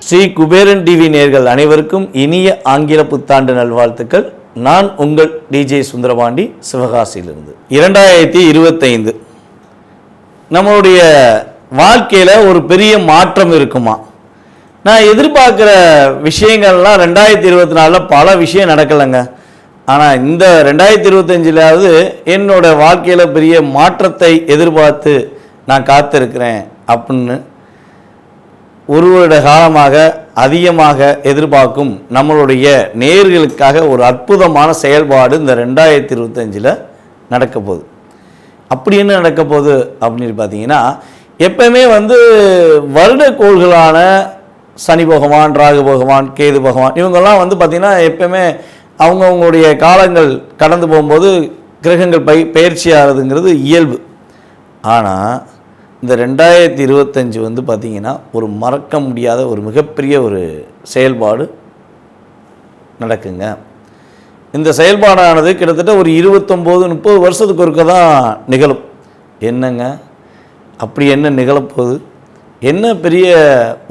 Sri Kuberan TV நேயர்கள் அனைவருக்கும் இனிய ஆங்கில புத்தாண்டு நல்வாழ்த்துக்கள். நான் உங்கள் டிஜே சுந்தரபாண்டி, சிவகாசியிலிருந்து. 2025 நம்மளுடைய வாழ்க்கையில் ஒரு பெரிய மாற்றம் இருக்குமா? நான் எதிர்பார்க்குற விஷயங்கள்லாம் 2024 பல விஷயம் நடக்கலைங்க. ஆனால் இந்த 2025 என்னோட வாழ்க்கையில் பெரிய மாற்றத்தை எதிர்பார்த்து நான் காத்திருக்கிறேன் அப்படின்னு ஒரு வருட காலமாக அதிகமாக எதிர்பார்க்கும் நம்மளுடைய நேயர்களுக்காக ஒரு அற்புதமான செயல்பாடு இந்த 2025 நடக்க போகுது. அப்படி என்ன நடக்க போகுது அப்படின்னு பார்த்தீங்கன்னா, எப்பவுமே வருடக்கோள்களான சனி பகவான், ராகு பகவான், கேது பகவான் இவங்கெல்லாம் பார்த்திங்கன்னா எப்பவுமே அவங்கவுங்களுடைய காலங்கள் கடந்து போகும்போது கிரகங்கள் பயிற்சி ஆகிறதுங்கிறது இயல்பு. ஆனால் இந்த 2025 பார்த்திங்கன்னா ஒரு மறக்க முடியாத ஒரு மிகப்பெரிய ஒரு செயல்பாடு நடக்குங்க. இந்த செயல்பாடானது கிட்டத்தட்ட ஒரு 29-30 வருஷத்துக்கு ஒருக்க தான் நிகழும். என்னங்க அப்படி என்ன நிகழப்போகுது? என்ன பெரிய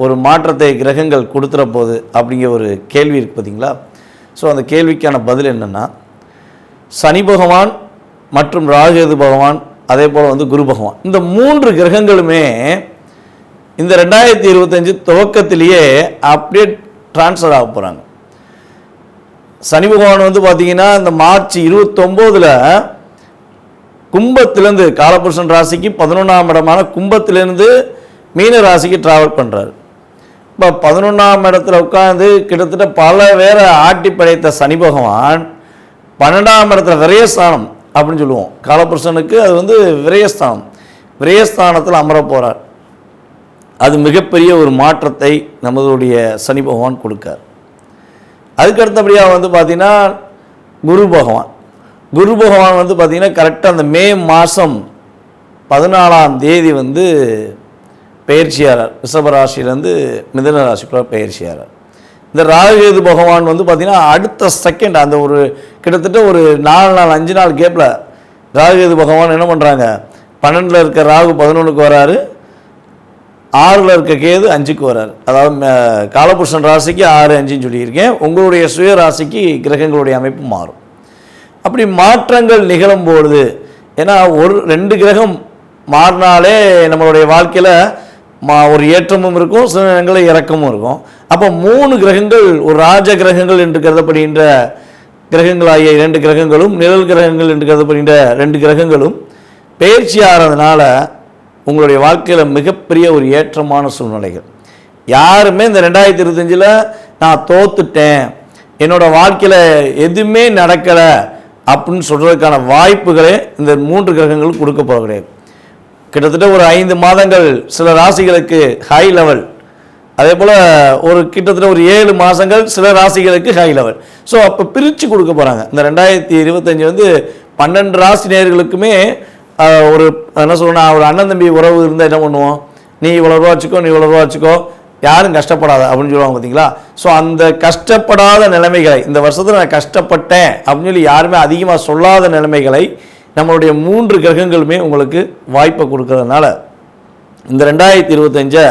ஒரு மாற்றத்தை கிரகங்கள் கொடுத்துற போகுது அப்படிங்கிற ஒரு கேள்வி இருக்குது பார்த்திங்களா? ஸோ அந்த கேள்விக்கான பதில் என்னென்னா, சனி பகவான் மற்றும் ராகு பகவான் அதே போல் குரு பகவான், இந்த 3 கிரகங்களுமே இந்த 2025 துவக்கத்திலேயே அப்படியே டிரான்ஸ்ஃபர் ஆக போகிறாங்க. சனி பகவான் பார்த்திங்கன்னா இந்த மார்ச் 29 கும்பத்திலேருந்து காலபுருஷன் ராசிக்கு 11ஆம் இடமான கும்பத்திலேருந்து மீன ராசிக்கு ட்ராவல் பண்ணுறாரு. இப்போ 11ஆம் இடத்துல உட்காந்து கிட்டத்தட்ட பல வேற ஆட்டி படைத்த சனி பகவான் 12ஆம் இடத்துல விரயஸ்தானம் அப்படின்னு சொல்லுவோம். காலபுருஷனுக்கு அது விரயஸ்தானம், விரயஸ்தானத்தில் அமர போகிறார். அது மிகப்பெரிய ஒரு மாற்றத்தை நம்மளுடைய சனி பகவான் கொடுக்கார். அதுக்கடுத்தபடியாக பார்த்திங்கன்னா குரு பகவான், குரு பகவான் பார்த்திங்கன்னா கரெக்டாக அந்த மே மாதம் 14ஆம் தேதி பயிற்சியாளர் ரிஷபராசிலேருந்து மிதுன ராசிக்குள்ள பயிற்சியாளர். இந்த ராகு பகவான் பார்த்திங்கன்னா அடுத்த செகண்ட் அந்த ஒரு கிட்டத்தட்ட ஒரு 4 நாள் 5 நாள் கேப்பில் ராகு பகவான் என்ன பண்ணுறாங்க, 12ல் இருக்க ராகு 11க்கு வராரு, 6ல் இருக்க கேது 5க்கு வராரு. அதாவது காலபுருஷன் ராசிக்கு 6, 5ன்னு சொல்லியிருக்கேன். உங்களுடைய சுய ராசிக்கு கிரகங்களுடைய அமைப்பு மாறும். அப்படி மாற்றங்கள் நிகழும்பொழுது, ஏன்னா 2 கிரகம் மாறினாலே நம்மளுடைய வாழ்க்கையில் ஒரு ஏற்றமும் இருக்கும், சில நேரங்களில் இறக்கமும் இருக்கும். அப்போ 3 கிரகங்கள், ஒரு ராஜ கிரகங்கள் என்று கருதப்படுகின்ற கிரகங்களாகிய 2 கிரகங்களும், நிழல் கிரகங்கள் என்று கருதப்படுகின்ற 2 கிரகங்களும் பயிற்சி ஆகிறதுனால உங்களுடைய வாழ்க்கையில் மிகப்பெரிய ஒரு ஏற்றமான சூழ்நிலைகள். யாருமே இந்த 2025 நான் தோத்துட்டேன், என்னோடய வாழ்க்கையில் எதுவுமே நடக்கலை அப்படின்னு சொல்கிறதுக்கான வாய்ப்புகளே இந்த 3 கிரகங்களும் கொடுக்க போக கிடையாது. கிட்டத்தட்ட ஒரு 5 மாதங்கள் சில ராசிகளுக்கு ஹை லெவல், அதே போல் ஒரு கிட்டத்தட்ட ஒரு 7 மாதங்கள் சில ராசிகளுக்கு ஹை லெவல். ஸோ அப்போ பிரித்து கொடுக்க போகிறாங்க. இந்த 2025 12 ராசி நேயர்களுக்குமே ஒரு என்ன சொல்லணும், ஒரு அண்ணன் தம்பி உறவு இருந்தால் என்ன பண்ணுவோம், நீ இவ்வளோ ரூபா வச்சுக்கோ, நீ இவ்வளோ ரூபா வச்சுக்கோ, யாரும் கஷ்டப்படாத அப்படின்னு சொல்லுவாங்க பார்த்தீங்களா? ஸோ அந்த கஷ்டப்படாத நிலைமைகளை, இந்த வருஷத்தில் நான் கஷ்டப்பட்டேன் அப்படின்னு சொல்லி யாருமே அதிகமாக சொல்லாத நிலைமைகளை நம்மளுடைய 3 கிரகங்களுமே உங்களுக்கு வாய்ப்பை கொடுக்கறதுனால இந்த 2025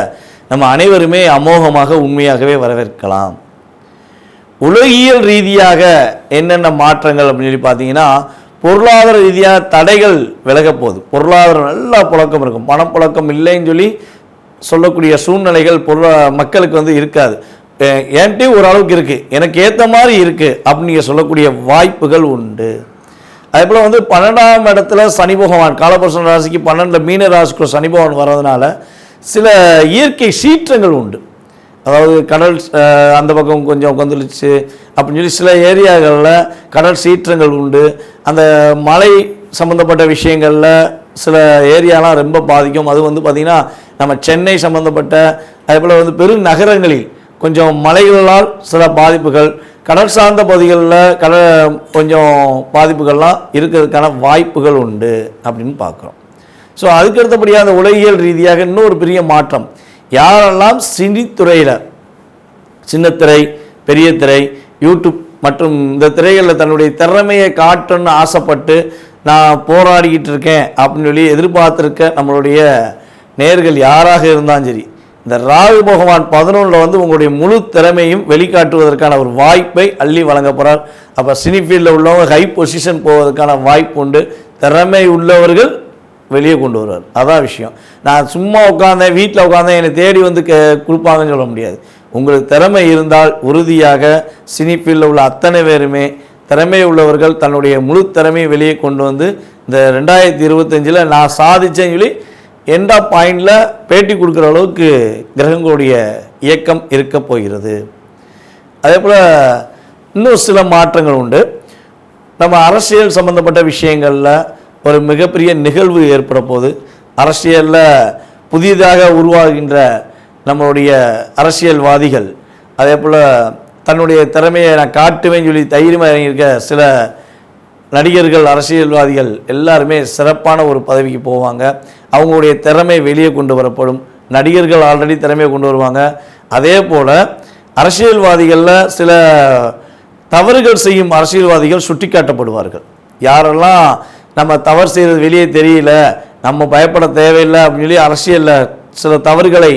நம்ம அனைவருமே அமோகமாக உண்மையாகவே வரவேற்கலாம். உலகியல் ரீதியாக என்னென்ன மாற்றங்கள் அப்படின்னு சொல்லி பார்த்தீங்கன்னா, பொருளாதார ரீதியாக தடைகள் விலக போகுது. பொருளாதாரம் நல்லா புழக்கம் இருக்கும், பணப்புழக்கம் இல்லைன்னு சொல்லக்கூடிய சூழ்நிலைகள் மக்களுக்கு இருக்காது. என்கிட்ட ஓரளவுக்கு இருக்குது, எனக்கு ஏற்ற மாதிரி இருக்குது அப்படின்னு நீங்கள் சொல்லக்கூடிய வாய்ப்புகள் உண்டு. அதே போல் 12ஆம் இடத்துல சனி பகவான், காலபுருஷன் ராசிக்கு 12ல் மீன ராசிக்குள்ள சனி பகவான் வர்றதுனால சில இயற்கை சீற்றங்கள் உண்டு. அதாவது கடல் அந்த பக்கம் கொஞ்சம் கொந்தளிச்சு அப்படின்னு சொல்லி சில ஏரியாக்களில் கடல் சீற்றங்கள் உண்டு. அந்த மலை சம்மந்தப்பட்ட விஷயங்களில் சில ஏரியாலாம் ரொம்ப பாதிக்கும். அது பார்த்திங்கன்னா நம்ம சென்னை சம்மந்தப்பட்ட அதே போல் பெருநகரங்களில் கொஞ்சம் மலைகளால் சில பாதிப்புகள், கடல் சார்ந்த பகுதிகளில் கொஞ்சம் பாதிப்புகள்லாம் இருக்கிறதுக்கான வாய்ப்புகள் உண்டு அப்படின்னு பார்க்குறோம். ஸோ அதுக்கடுத்தபடியாக அந்த உலகியல் ரீதியாக இன்னொரு பெரிய மாற்றம், யாரெல்லாம் சினித்துறையில், சின்னத்திரை, பெரிய திரை, யூடியூப் மற்றும் இந்த திரைகளில் தன்னுடைய திறமையை காட்டணும்னு ஆசைப்பட்டு நான் போராடிக்கிட்டு இருக்கேன் அப்படின்னு சொல்லி எதிர்பார்த்துருக்க நம்மளுடைய நேர்கள் யாராக இருந்தாலும் சரி, இந்த ராகு பகவான் 11 வந்து உங்களுடைய முழு திறமையும் வெளிக்காட்டுவதற்கான ஒரு வாய்ப்பை அள்ளி வழங்க போகிறார். அப்போ சினி ஃபீல்டில் உள்ளவங்க ஹை பொசிஷன் போவதற்கான வாய்ப்பு உண்டு. திறமை உள்ளவர்கள் வெளியே கொண்டு வருவார். அதான் விஷயம். நான் சும்மா உட்காந்தேன், வீட்டில் உட்காந்தேன், என்னை தேடி வந்து கொடுப்பாங்கன்னு சொல்ல முடியாது. உங்களுக்கு திறமை இருந்தால் உறுதியாக சினி ஃபீல்டில் உள்ள அத்தனை பேருமே திறமை உள்ளவர்கள் தன்னுடைய முழு திறமையை வெளியே கொண்டு வந்து இந்த 2025 நான் சாதிச்சேன்னு சொல்லி எண்ட் ஆஃப் பாயிண்டில் பேட்டி கொடுக்குற அளவுக்கு கிரகங்களுடைய இயக்கம் இருக்க போகிறது. அதே போல் இன்னும் சில மாற்றங்கள் உண்டு. நம்ம அரசியல் சம்பந்தப்பட்ட விஷயங்களில் ஒரு மிகப்பெரிய நிகழ்வு ஏற்பட போது, அரசியலில் புதிதாக உருவாகின்ற நம்மளுடைய அரசியல்வாதிகள், அதே போல் தன்னுடைய திறமையை நான் காட்டுவேன்னு சொல்லி தைரியமாக இறங்கியிருக்க சில நடிகர்கள், அரசியல்வாதிகள் எல்லாருமே சிறப்பான ஒரு பதவிக்கு போவாங்க. அவங்களுடைய திறமை வெளியே கொண்டு வரப்படும். நடிகர்கள் ஆல்ரெடி திறமையை கொண்டு வருவாங்க. அதே போல் அரசியல்வாதிகளில் சில தவறுகள் செய்யும் அரசியல்வாதிகள் சுட்டி காட்டப்படுவார்கள். யாரெல்லாம் நம்ம தவறு செய்கிறது வெளியே தெரியல, நம்ம பயப்பட தேவையில்லை அப்படின்னு சொல்லி அரசியலில் சில தவறுகளை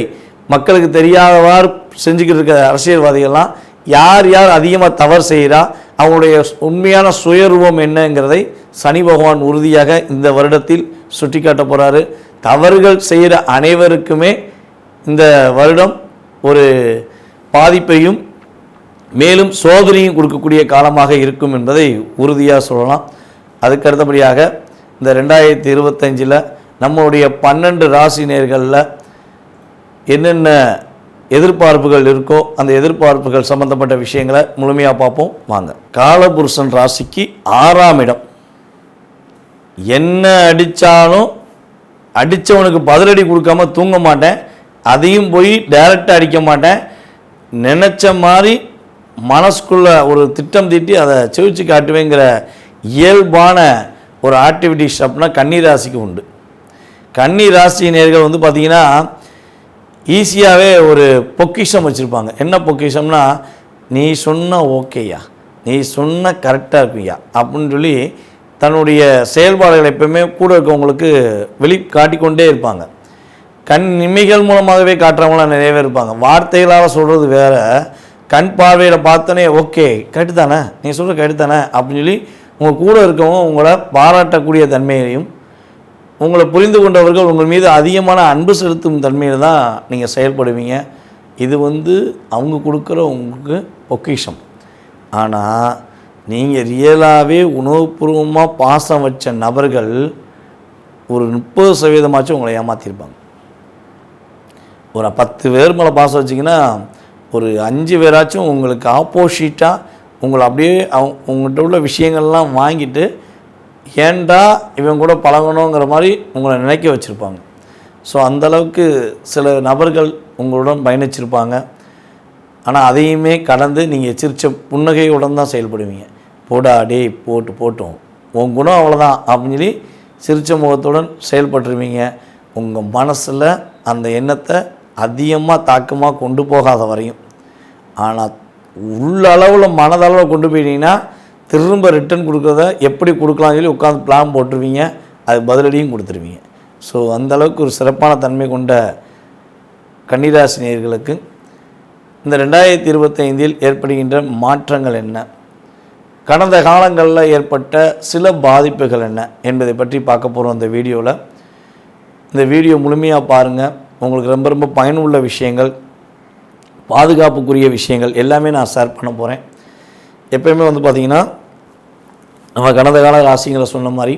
மக்களுக்கு தெரியாதவாறு செஞ்சுக்கிட்டு இருக்க அரசியல்வாதிகள்லாம் யார் யார் அதிகமாக தவறு செய்கிறா, அவங்களுடைய உண்மையான சுயரூபம் என்னங்கிறதை சனி பகவான் உறுதியாக இந்த வருடத்தில் சுட்டி காட்ட போகிறாரு. தவறுகள் செய்கிற அனைவருக்குமே இந்த வருடம் ஒரு பாதிப்பையும் மேலும் சோதனையும் கொடுக்கக்கூடிய காலமாக இருக்கும் என்பதை உறுதியாக சொல்லலாம். அதுக்கு அடுத்தபடியாக இந்த 2025 நம்மளுடைய 12 ராசி நேர்களில் என்னென்ன எதிர்பார்ப்புகள் இருக்கோ அந்த எதிர்பார்ப்புகள் சம்பந்தப்பட்ட விஷயங்களை முழுமையாக பார்ப்போம் வாங்க. காலபுருஷன் ராசிக்கு 6ஆம் இடம். என்ன அடித்தாலும் அடித்தவனுக்கு பதிலடி கொடுக்காம தூங்க மாட்டேன், அதையும் போய் டைரெக்டாக அடிக்க மாட்டேன், நினச்ச மாதிரி மனசுக்குள்ள ஒரு திட்டம் தீட்டி அதை செவிச்சு காட்டுவேங்கிற இயல்பான ஒரு ஆக்டிவிட்டிஸ் அப்படின்னா கன்னி ராசிக்கு உண்டு. கன்னி ராசி நேர்கள் வந்து பார்த்திங்கன்னா ஈஸியாகவே ஒரு பொக்கிஷம் வச்சுருப்பாங்க. என்ன பொக்கிஷம்னா, நீ சொன்ன ஓகேயா, நீ சொன்ன கரெக்டாக இருக்குயா அப்படின்னு சொல்லி தன்னுடைய செயல்பாடுகளை எப்பவுமே கூட இருக்கவங்களுக்கு வெளி காட்டிக்கொண்டே இருப்பாங்க. கண் இமைகள் மூலமாகவே காட்டுறவங்களாம் நிறைய பேர் இருப்பாங்க. வார்த்தைகளால் சொல்கிறது வேறு, கண் பார்வையில் பார்த்தோன்னே ஓகே கரெக்டு தானே, நீ சொல்கிற கரெக்டு தானே அப்படின்னு சொல்லி உங்கள் கூட இருக்கவங்க உங்களை பாராட்டக்கூடிய தன்மையையும், உங்களை புரிந்து கொண்டவர்கள் உங்கள் மீது அதிகமான அன்பு செலுத்தும் தன்மையில் தான் நீங்கள் செயல்படுவீங்க. இது வந்து அவங்க கொடுக்குற உங்களுக்கு பொக்கிஷம். ஆனால் நீங்கள் ரியலாகவே உணவுபூர்வமாக பாசம் வச்ச நபர்கள் ஒரு 30% உங்களை ஏமாற்றிருப்பாங்க. ஒரு 10 பேர் மேலே பாசம் வச்சிங்கன்னா ஒரு 5 பேராச்சும் உங்களுக்கு ஆப்போசிட்டாக உங்களை அப்படியே உங்கள்கிட்ட உள்ள விஷயங்கள்லாம் வாங்கிட்டு ஏன்டா இவன் கூட பழகணுங்கிற மாதிரி உங்களை நினைக்க வச்சுருப்பாங்க. ஸோ அந்தளவுக்கு சில நபர்கள் உங்களுடன் பயணிச்சிருப்பாங்க. ஆனால் அதையுமே கடந்து நீங்கள் சிரித்த புன்னகையுடன் தான் செயல்படுவீங்க. போடா டே போட்டோம், உன் குணம் அவ்வளோதான் அப்படின்னு சொல்லி சிரித்த முகத்துடன் செயல்பட்டுருவீங்க. உங்கள் மனசில் அந்த எண்ணத்தை அதிகமாக தாக்கமாக கொண்டு போகாத வரையும். ஆனால் உள்ளளவில் மனதளவில் கொண்டு போயிட்டீங்கன்னா திரும்ப ரிட்டன் கொடுக்குறத எப்படி கொடுக்கலாம்னு சொல்லி உட்காந்து பிளான் போட்டுருவீங்க, அது பதிலடியும் கொடுத்துருவீங்க. ஸோ அந்தளவுக்கு ஒரு சிறப்பான தன்மை கொண்ட கன்னிராசி நேயர்களுக்கு இந்த 2025 ஏற்படுகின்ற மாற்றங்கள் என்ன, கடந்த காலங்களில் ஏற்பட்ட சில பாதிப்புகள் என்ன என்பதை பற்றி பார்க்க போகிறோம் இந்த வீடியோவில். இந்த வீடியோ முழுமையாக பாருங்கள். உங்களுக்கு ரொம்ப ரொம்ப பயனுள்ள விஷயங்கள், பாதுகாப்புக்குரிய விஷயங்கள் எல்லாமே நான் ஷேர் பண்ண போகிறேன். எப்பயுமே வந்து பார்த்திங்கன்னா நம்ம கடந்த கால ராசிங்களை சொன்ன மாதிரி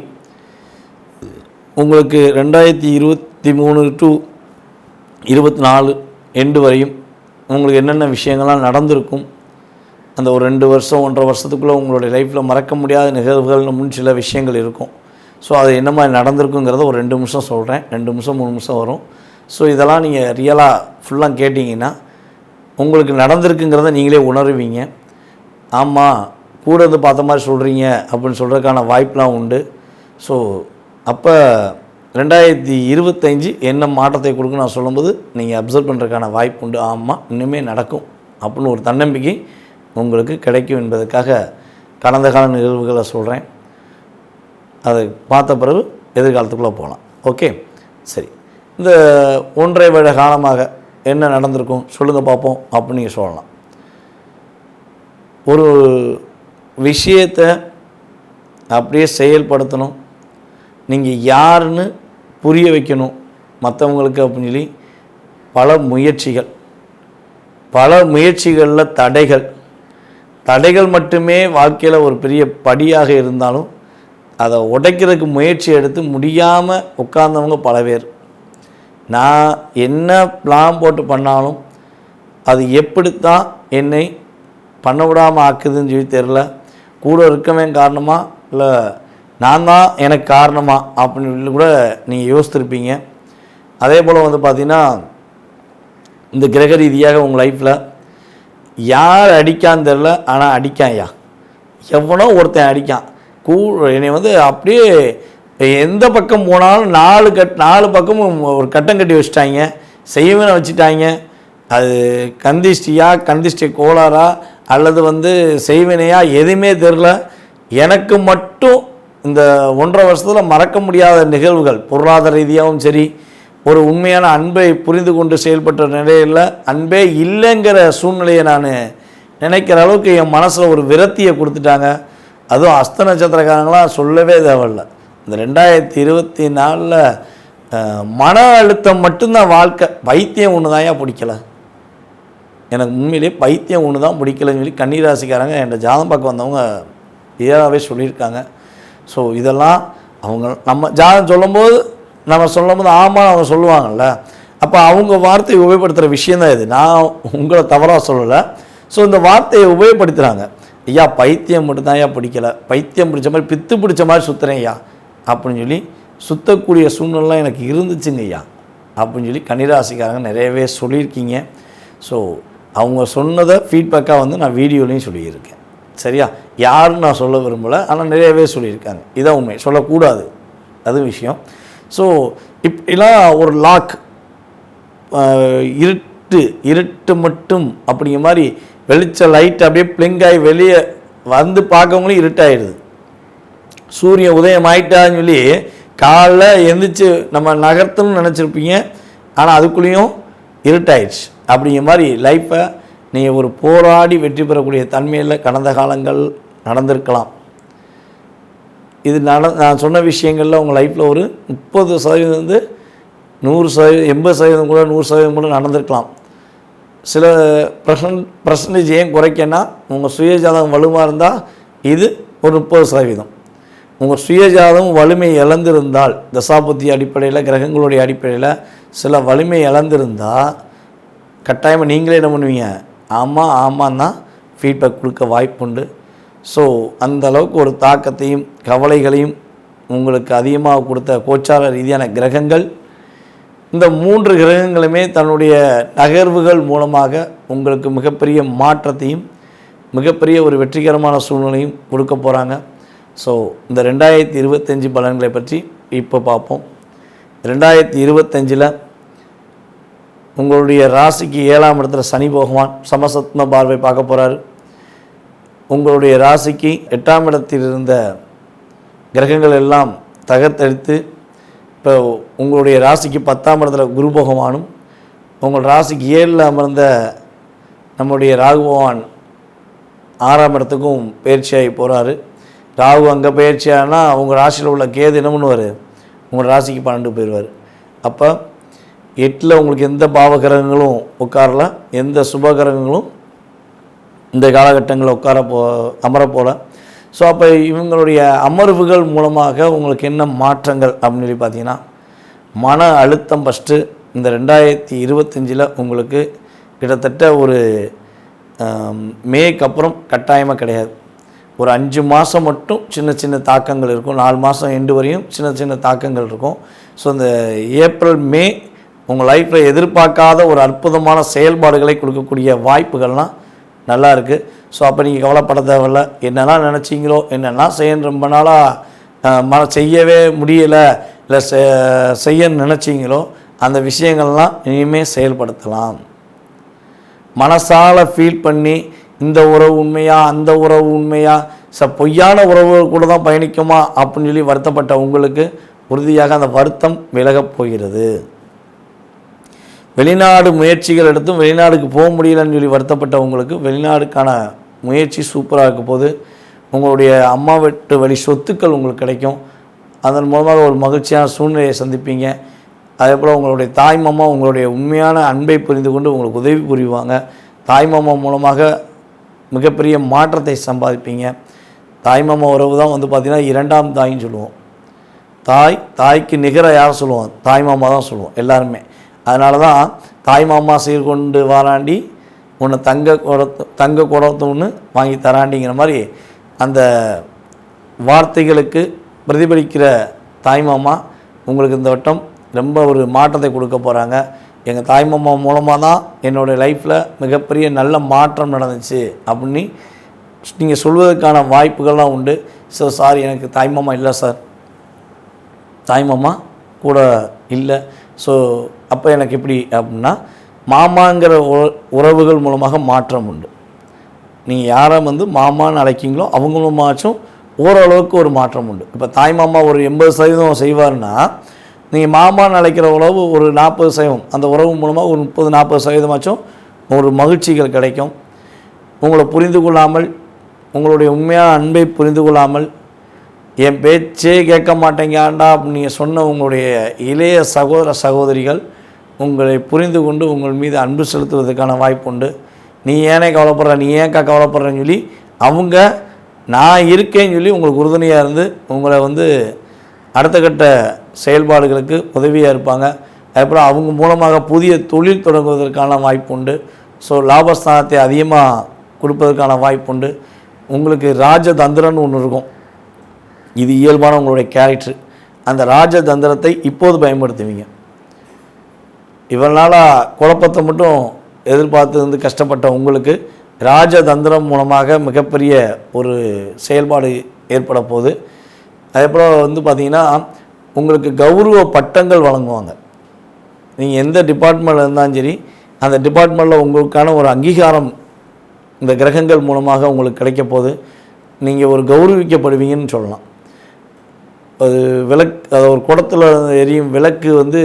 உங்களுக்கு 2023 to 24 எண்டு வரையும் உங்களுக்கு என்னென்ன விஷயங்கள்லாம் நடந்திருக்கும், அந்த ஒரு 2 வருஷம் 1.5 வருஷத்துக்குள்ளே உங்களுடைய லைஃப்பில் மறக்க முடியாத நிகழ்வுகள்னு முன் சில விஷயங்கள் இருக்கும். ஸோ அது என்ன மாதிரி நடந்திருக்குங்கிறத ஒரு 2 நிமிஷம் சொல்கிறேன். 2 நிமிஷம் 3 நிமிஷம் வரும். ஸோ இதெல்லாம் நீங்கள் ரியலாக ஃபுல்லாக கேட்டிங்கன்னா உங்களுக்கு நடந்திருக்குங்கிறத நீங்களே உணருவீங்க. ஆமாம் கூட வந்து பார்த்த மாதிரி சொல்கிறீங்க அப்படின்னு சொல்கிறதுக்கான வாய்ப்பெலாம் உண்டு. ஸோ அப்போ 2025 என்ன மாற்றத்தை கொடுக்குன்னு நான் சொல்லும்போது நீங்கள் அப்சர்வ் பண்ணுறதுக்கான வாய்ப்பு உண்டு. ஆமாம் இன்னுமே நடக்கும் அப்படின்னு ஒரு தன்னம்பிக்கை உங்களுக்கு கிடைக்கும் என்பதற்காக கடந்த கால நிகழ்வுகளை சொல்கிறேன். அதை பார்த்த பிறகு எதிர்காலத்துக்குள்ளே போகலாம். ஓகே, சரி. இந்த 1.5 வருட காலமாக என்ன நடந்திருக்கும் சொல்லுங்கள் பார்ப்போம் அப்படின்னு நீங்கள் சொல்லலாம். ஒரு விஷயத்தை அப்படியே செயல்படுத்தணும், நீங்கள் யாருன்னு புரிய வைக்கணும் மற்றவங்களுக்கு அப்படின்னு சொல்லி பல முயற்சிகளில் தடைகள் மட்டுமே வாழ்க்கையில் ஒரு பெரிய படியாக இருந்தாலும் அதை உடைக்கிறதுக்கு முயற்சி எடுத்து முடியாமல் உட்கார்ந்தவங்க பல பேர். நான் என்ன பிளான் போட்டு பண்ணாலும் அது எப்படித்தான் என்னை பண்ண விடாமல் ஆக்குதுன்னு சொல்லி தெரில. கூட இருக்கவே காரணமா இல்லை நான் தான் எனக்கு காரணமா அப்படின்னு கூட நீங்கள் யோசித்திருப்பீங்க. அதே போல் பார்த்திங்கன்னா இந்த கிரக ரீதியாக உங்கள் லைஃப்பில் யார் அடிக்கான்னு தெரில, ஆனால் அடிக்கான்யா, எவனோ ஒருத்தன் அடிக்கான். என்னை அப்படியே எந்த பக்கம் போனாலும் 4 பக்கமும் ஒரு கட்டம் கட்டி வச்சுட்டாங்க, செய்வனை வச்சுட்டாங்க. அது கந்திஷ்டி கோளாறா அல்லது செய்வினையா எதுவுமே தெரில. எனக்கு மட்டும் இந்த 1.5 வருஷத்தில் மறக்க முடியாத நிகழ்வுகள், பொருளாதார ரீதியாகவும் சரி, ஒரு உண்மையான அன்பை புரிந்து கொண்டு செயல்பட்ட நிலையில் அன்பே இல்லைங்கிற சூழ்நிலையை நான் நினைக்கிற அளவுக்கு என் மனசில் ஒரு விரத்தியை கொடுத்துட்டாங்க. அதுவும் அஸ்த நட்சத்திரக்காரங்களாம் சொல்லவே தேவையில்லை. இந்த 2024 மன அழுத்தம் மட்டும்தான் வாழ்க்கை. பைத்தியம் ஒன்று தான் பிடிக்கல, எனக்கு உண்மையிலே பைத்தியம் ஒன்று தான் பிடிக்கலன்னு சொல்லி கன்னிராசிக்காரங்க என் ஜாதகம் பார்க்க வந்தவங்க ஏறாவே சொல்லியிருக்காங்க. ஸோ இதெல்லாம் அவங்க நம்ம ஜாதகம் சொல்லும்போது ஆமாம் அவங்க சொல்லுவாங்கள்ல, அப்போ அவங்க வார்த்தையை உபயோகப்படுத்துகிற விஷயந்தான் இது. நான் உங்களை தவறாக சொல்லலை. ஸோ இந்த வார்த்தையை உபயோகப்படுத்துகிறாங்க. ஐயா பைத்தியம் மட்டும்தான் ஐயா பிடிக்கலை, பைத்தியம் பிடிச்ச மாதிரி பித்து பிடிச்ச மாதிரி சுற்றுறேன் ஐயா அப்படின்னு சொல்லி சுற்றக்கூடிய சூழ்நிலாம் எனக்கு இருந்துச்சுங்க ஐயா அப்படின்னு சொல்லி கன்னிராசிக்காரங்க நிறையவே சொல்லியிருக்கீங்க. ஸோ அவங்க சொன்னதை ஃபீட்பேக்காக நான் வீடியோலையும் சொல்லியிருக்கேன். சரியா, யாருன்னு நான் சொல்ல விரும்பலை, ஆனால் நிறையவே சொல்லியிருக்காங்க. இதான் உண்மை, சொல்லக்கூடாது அது விஷயம். ஸோ இப்படிலாம் ஒரு லாக், இருட்டு மட்டும் அப்படிங்கிற மாதிரி வெளிச்ச லைட் அப்படியே பிளிங்காகி வெளியே பார்க்கவங்களும் இருட்டாயிடுது. சூரியன் உதயம் ஆயிட்டான்னு சொல்லி காலைல எந்திரிச்சு நம்ம நகர்த்தணும்னு நினச்சிருப்பீங்க, ஆனால் அதுக்குள்ளேயும் இருட்டாயிடுச்சு. அப்படிங்கிற மாதிரி லைஃப்பை நீங்கள் ஒரு போராடி வெற்றி பெறக்கூடிய தன்மையில் கடந்த காலங்கள் நடந்திருக்கலாம். இது நான் சொன்ன விஷயங்களில் உங்கள் லைஃப்பில் ஒரு 30% 100%, 80% கூட 100% கூட நடந்திருக்கலாம். சில பர்சன்டேஜ் ஏன் குறைக்கன்னா, உங்கள் சுயஜாதகம் வலுவாக இருந்தால் இது ஒரு 30%. உங்கள் சுயஜாதகம் வலிமை இழந்திருந்தால், தசாபுத்தி அடிப்படையில் கிரகங்களுடைய அடிப்படையில் சில வலிமை இழந்திருந்தால் கட்டாயமாக நீங்களே என்ன பண்ணுவீங்க, ஆமாம் தான் ஃபீட்பேக் கொடுக்க வாய்ப்புண்டு. ஸோ அந்த அளவுக்கு ஒரு தாக்கத்தையும் கவலைகளையும் உங்களுக்கு அதிகமாக கொடுத்த கோச்சார ரீதியான கிரகங்கள், இந்த 3 கிரகங்களுமே தன்னுடைய நகர்வுகள் மூலமாக உங்களுக்கு மிகப்பெரிய மாற்றத்தையும் மிகப்பெரிய ஒரு வெற்றிகரமான சூழ்நிலையும் கொடுக்க போகிறாங்க. ஸோ இந்த 2025 பலன்களை பற்றி இப்போ பார்ப்போம். 2025 உங்களுடைய ராசிக்கு 7ஆம் இடத்துல சனி பகவான் சமசத்ம பார்வை பார்க்க போகிறாரு. உங்களுடைய ராசிக்கு 8ஆம் இடத்தில் இருந்த கிரகங்கள் எல்லாம் தகர்த்தெடுத்து இப்போ உங்களுடைய ராசிக்கு 10ஆம் இடத்துல குரு பகவானும், உங்கள் ராசிக்கு 7ல் அமர்ந்த நம்முடைய ராகு பகவான் 6ஆம் இடத்துக்கும் பயிற்சியாகி போகிறாரு. ராகு அங்கே பயிற்சியானா உங்கள் ராசியில் உள்ள கேது என்ன பண்ணுவார், உங்கள் ராசிக்கு 12 போயிடுவார். அப்போ 8ல் உங்களுக்கு எந்த பாவகிரகங்களும் உட்காரல, எந்த சுபகிரகங்களும் இந்த காலகட்டங்களில் அமர போல. ஸோ அப்போ இவங்களுடைய அமர்வுகள் மூலமாக உங்களுக்கு என்ன மாற்றங்கள் அப்படின்னு சொல்லி பார்த்தீங்கன்னா, மன அழுத்தம் ஃபஸ்ட்டு இந்த 2025 உங்களுக்கு கிட்டத்தட்ட ஒரு மேக்கு அப்புறம் கட்டாயமாக கிடையாது. ஒரு 5 மாதம் மட்டும் சின்ன சின்ன தாக்கங்கள் இருக்கும், 4 மாதம் எண்டு வரையும் சின்ன சின்ன தாக்கங்கள் இருக்கும். ஸோ இந்த ஏப்ரல் மே உங்கள் லைஃப்பில் எதிர்பார்க்காத ஒரு அற்புதமான செயல்பாடுகளை கொடுக்கக்கூடிய வாய்ப்புகள்லாம் நல்லா இருக்குது. ஸோ அப்போ நீங்கள் கவலைப்பட தேவையில்ல. என்னெல்லாம் நினச்சிங்களோ, என்னெல்லாம் செய்ய ரொம்ப நாளாக செய்யவே முடியலை, இல்லை செய்ய நினச்சிங்களோ அந்த விஷயங்கள்லாம் இனிமேல் செயல்படுத்தலாம். மனசால் ஃபீல் பண்ணி இந்த உறவு உண்மையா அந்த உறவு உண்மையா பொய்யான உறவுகள் கூட தான் பயணிக்குமா அப்படின்னு சொல்லி வருத்தப்பட்ட உங்களுக்கு உறுதியாக அந்த வருத்தம் விலகப் போகிறது. வெளிநாடு முயற்சிகள் எடுத்தும் வெளிநாடுக்கு போக முடியலன்னு சொல்லி வருத்தப்பட்ட உங்களுக்கு வெளிநாடுக்கான முயற்சி சூப்பராக இருக்க போது. உங்களுடைய அம்மா வீட்டு வழி சொத்துக்கள் உங்களுக்கு கிடைக்கும். அதன் மூலமாக ஒரு மகிழ்ச்சியான சூழ்நிலையை சந்திப்பீங்க. அதே போல் உங்களுடைய தாய்மாமா உங்களுடைய உண்மையான அன்பை புரிந்து கொண்டு உங்களுக்கு உதவி புரிவாங்க. தாய்மாமா மூலமாக மிகப்பெரிய மாற்றத்தை சம்பாதிப்பீங்க. தாய்மாமா உறவு தான் பார்த்திங்கன்னா இரண்டாம் தாயின்னு சொல்லுவோம். தாய்க்கு நிகர யார் சொல்லுவோம்? தாய்மாமா தான் சொல்லுவோம் எல்லாருமே. அதனால தான் தாய்மாமா சீர்கொண்டு வாராண்டி உன்னை தங்க குடத்து ஒன்று வாங்கி தராண்டிங்கிற மாதிரி அந்த வார்த்தைகளுக்கு பிரதிபலிக்கிற தாய்மாமா உங்களுக்கு இந்த வட்டம் ரொம்ப ஒரு மாற்றத்தை கொடுக்க போகிறாங்க. எங்கள் தாய்மாமா மூலமாக தான் என்னோடய லைஃப்பில் மிகப்பெரிய நல்ல மாற்றம் நடந்துச்சு அப்படின்னு நீங்கள் சொல்வதற்கான வாய்ப்புகள்லாம் உண்டு. சார் எனக்கு தாய்மாமா இல்லை சார், தாய்மாமா கூட இல்லை, ஸோ அப்போ எனக்கு எப்படி அப்படின்னா மாமாங்கிற உறவுகள் மூலமாக மாற்றம் உண்டு. நீங்கள் யாரை மாமான்னு அழைக்கிங்களோ அவங்க மூலமாச்சும் ஓரளவுக்கு ஒரு மாற்றம் உண்டு. இப்போ தாய்மாமா ஒரு 80% செய்வார்னா நீங்கள் மாமான்னு அழைக்கிற உறவு ஒரு 40%, அந்த உறவு மூலமாக ஒரு 30-40% ஒரு மகிழ்ச்சிகள் கிடைக்கும். உங்களை புரிந்து கொள்ளாமல், உங்களுடைய உண்மையான அன்பை புரிந்து கொள்ளாமல், என் பேச்சே கேட்க மாட்டேங்காண்டா அப்படின்னு நீங்கள் சொன்ன உங்களுடைய இளைய சகோதரிகள் உங்களை புரிந்து கொண்டு உங்கள் மீது அன்பு செலுத்துவதற்கான வாய்ப்பு உண்டு. நீ ஏனே கவலைப்படுற, நீ ஏன்க்கா கவலைப்படுறேன்னு சொல்லி அவங்க நான் இருக்கேன்னு சொல்லி உங்களுக்கு உறுதுணையாக இருந்து உங்களை அடுத்த கட்ட செயல்பாடுகளுக்கு உதவியாக இருப்பாங்க. அதுக்கப்புறம் அவங்க மூலமாக புதிய தொழில் தொடங்குவதற்கான வாய்ப்பு உண்டு. ஸோ லாபஸ்தானத்தை அதிகமாக கொடுப்பதற்கான வாய்ப்பு உண்டு. உங்களுக்கு ராஜதந்திரம்னு ஒன்று இருக்கும். இது இயல்பான உங்களுடைய கேரக்டர். அந்த ராஜதந்திரத்தை இப்போது பயன்படுத்துவீங்க. இவனால் குழப்பத்தை மட்டும் எதிர்பார்த்து கஷ்டப்பட்ட உங்களுக்கு ராஜதந்திரம் மூலமாக மிகப்பெரிய ஒரு செயல்பாடு ஏற்பட போகுது. அதே போல் பார்த்திங்கன்னா உங்களுக்கு கௌரவ பட்டங்கள் வழங்குவாங்க. நீங்கள் எந்த டிபார்ட்மெண்ட்டில் இருந்தாலும் சரி, அந்த டிபார்ட்மெண்ட்டில் உங்களுக்கான ஒரு அங்கீகாரம் இந்த கிரகங்கள் மூலமாக உங்களுக்கு கிடைக்க போகுது. நீங்கள் ஒரு கௌரவிக்கப்படுவீங்கன்னு சொல்லலாம். அது அது ஒரு குடத்தில் எரியும் விளக்கு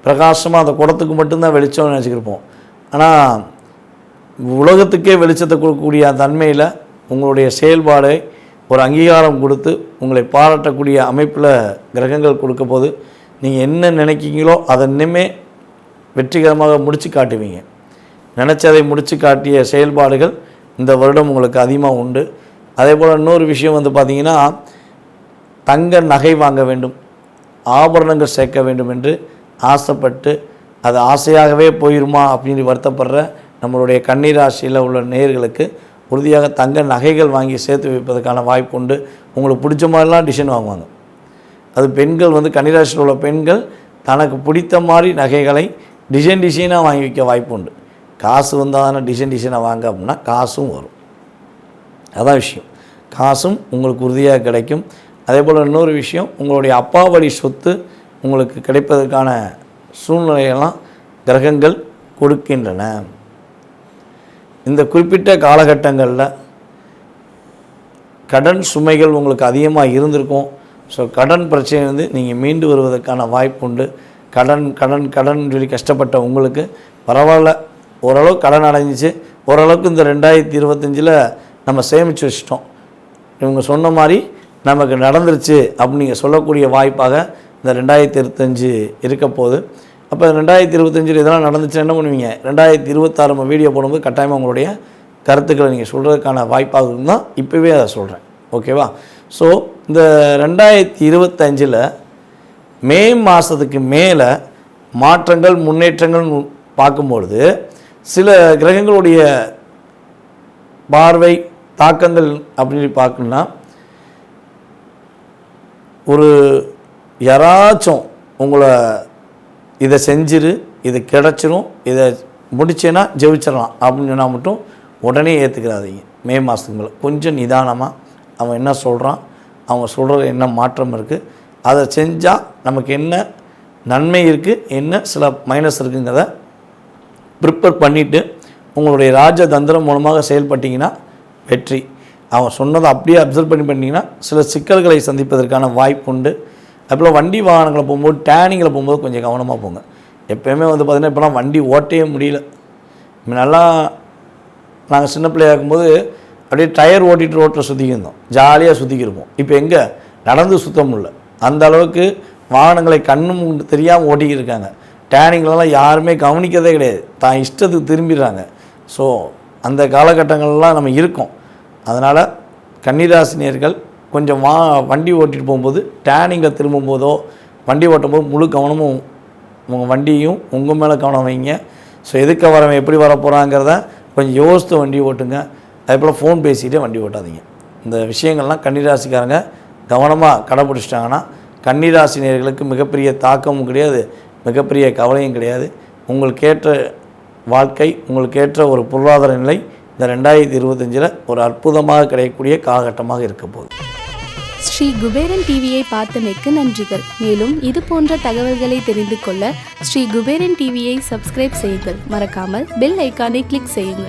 பிரகாசமாக அந்த குடத்துக்கு மட்டும்தான் வெளிச்சம்னு நினச்சிக்கிருப்போம். ஆனால் உலகத்துக்கே வெளிச்சத்தை கொடுக்கக்கூடிய தன்மையில் உங்களுடைய செயல்பாடை ஒரு அங்கீகாரம் கொடுத்து உங்களை பாராட்டக்கூடிய அமைப்பில் கிரகங்கள் கொடுக்க போது நீங்கள் என்ன நினைக்கிங்களோ அதை இன்னுமே வெற்றிகரமாக முடித்து காட்டுவீங்க. நினச்சதை முடித்து காட்டிய செயல்பாடுகள் இந்த வருடம் உங்களுக்கு அதிகமாக உண்டு. அதே போல் இன்னொரு விஷயம் பார்த்திங்கன்னா தங்க நகை வாங்க வேண்டும், ஆபரணங்கள் சேர்க்க வேண்டும் என்று ஆசைப்பட்டு அது ஆசையாகவே போயிருமா அப்படின்னு வருத்தப்படுற நம்மளுடைய கன்னிராசியில் உள்ள நேயர்களுக்கு உறுதியாக தங்க நகைகள் வாங்கி சேர்த்து வைப்பதற்கான வாய்ப்பு உண்டு. உங்களுக்கு பிடிச்ச மாதிரிலாம் டிசைன் வாங்குவாங்க. அது பெண்கள் கன்னிராசியில் உள்ள பெண்கள் தனக்கு பிடித்த மாதிரி நகைகளை டிசைனாக வாங்கி வைக்க வாய்ப்பு உண்டு. காசு வந்தால் டிசைனாக வாங்க அப்படின்னா காசும் வரும். அதான் விஷயம். காசும் உங்களுக்கு உறுதியாக கிடைக்கும். அதே போல் இன்னொரு விஷயம், உங்களுடைய அப்பா வழி சொத்து உங்களுக்கு கிடைப்பதற்கான சூழ்நிலையெல்லாம் கிரகங்கள் கொடுக்கின்றன. இந்த குறிப்பிட்ட காலகட்டங்களில் கடன் சுமைகள் உங்களுக்கு அதிகமாக இருந்திருக்கும். ஸோ கடன் பிரச்சனை நீங்கள் மீண்டு வருவதற்கான வாய்ப்பு உண்டு. கடன் சொல்லி கஷ்டப்பட்ட உங்களுக்கு பரவாயில்ல, ஓரளவுக்கு கடன் அடைஞ்சிச்சு. ஓரளவுக்கு இந்த 2025 நம்ம சேமித்து வச்சிட்டோம், இவங்க சொன்ன மாதிரி நமக்கு நடந்துருச்சு அப்படின்னு நீங்கள் சொல்லக்கூடிய வாய்ப்பாக இந்த 2025 இருக்க போகுது. அப்போ 2025 இதெல்லாம் நடந்துச்சுன்னா என்ன பண்ணுவீங்க? 2026 நம்ம வீடியோ போடும்போது கட்டாயமாக உங்களுடைய கருத்துக்களை நீங்கள் சொல்கிறதுக்கான வாய்ப்பாக இருந்தால் இப்போவே அதை சொல்கிறேன். ஓகேவா? ஸோ இந்த 2025 மே மாதத்துக்கு மேலே மாற்றங்கள் முன்னேற்றங்கள் பார்க்கும்பொழுது சில கிரகங்களுடைய பார்வை தாக்கங்கள் அப்படின்னு பார்க்கணுன்னா, ஒரு யாராச்சும் உங்களை இதை செஞ்சிரு, இது கிடச்சிரும், இதை முடிச்சேன்னா ஜெயிச்சிடலாம் அப்படின்னு சொன்னால் மட்டும் உடனே ஏற்றுக்கிறாதீங்க. மே மாதத்துக்கு மேலே கொஞ்சம் நிதானமாக அவன் என்ன சொல்கிறான், அவங்க சொல்கிறது என்ன மாற்றம் இருக்குது, அதை செஞ்சால் நமக்கு என்ன நன்மை இருக்குது, என்ன சில மைனஸ் இருக்குங்கிறத ப்ரிப்பேர் பண்ணிவிட்டு உங்களுடைய ராஜதந்திரம் மூலமாக செயல்பட்டிங்கன்னா வெற்றி. அவன் சொன்னதை அப்படியே அப்சர்வ் பண்ணிங்கன்னா சில சிக்கல்களை சந்திப்பதற்கான வாய்ப்பு உண்டு. அதுபோல் வண்டி வாகனங்களை போகும்போது டேனிங்கில் போகும்போது கொஞ்சம் கவனமாக போங்க. எப்போயுமே வந்து பார்த்திங்கன்னா இப்போலாம் வண்டி ஓட்டவே முடியல. முன்னெல்லாம் நாங்கள் சின்ன பிள்ளையாக இருக்கும்போது அப்படியே டயர் ஓட்டிகிட்டு ரோட்டில் சுற்றிக்கிருந்தோம், ஜாலியாக சுற்றிக்கிருப்போம். இப்போ எங்கே நடந்து சுத்த முடியல, அந்த அளவுக்கு வாகனங்களை கண்ணும் தெரியாமல் ஓட்டிக்கிட்டு இருக்காங்க. டேனிங்லலாம் யாருமே கவனிக்கிறதே கிடையாது, தான் இஷ்டத்துக்கு திரும்பிடுறாங்க. ஸோ அந்த காலகட்டங்கள்லாம் நம்ம இருக்கோம். அதனால் கன்னிராசினியர்கள் கொஞ்சம் வண்டி ஓட்டிகிட்டு போகும்போது டேனிங்கில் திரும்பும்போதோ வண்டி ஓட்டும்போது முழு கவனமும் உங்கள் வண்டியும் உங்கள் மேலே கவனம் வைங்க. ஸோ எதுக்க வரவன் எப்படி வர போகிறாங்கிறத கொஞ்சம் யோசித்து வண்டி ஓட்டுங்க. அதேபோல் ஃபோன் பேசிகிட்டே வண்டி ஓட்டாதீங்க. இந்த விஷயங்கள்லாம் கன்னிராசிக்காரங்க கவனமாக கடைப்பிடிச்சிட்டாங்கன்னா கன்னிராசினியர்களுக்கு மிகப்பெரிய தாக்கமும் கிடையாது, மிகப்பெரிய கவலையும் கிடையாது. உங்களுக்கேற்ற வாழ்க்கை, உங்களுக்கேற்ற ஒரு பொருளாதார நிலை இந்த 2025 ஒரு அற்புதமாக கிடைக்கக்கூடிய காலகட்டமாக இருக்க போகுது. ஸ்ரீ குபேரன் டிவியை பார்த்தமைக்கு நன்றிகள். மேலும் இது போன்ற தகவல்களை தெரிந்து கொள்ள ஸ்ரீ குபேரன் டிவியை சப்ஸ்கிரைப் செய்யுங்கள். மறக்காமல் பெல் ஐக்கானை கிளிக் செய்யுங்கள்.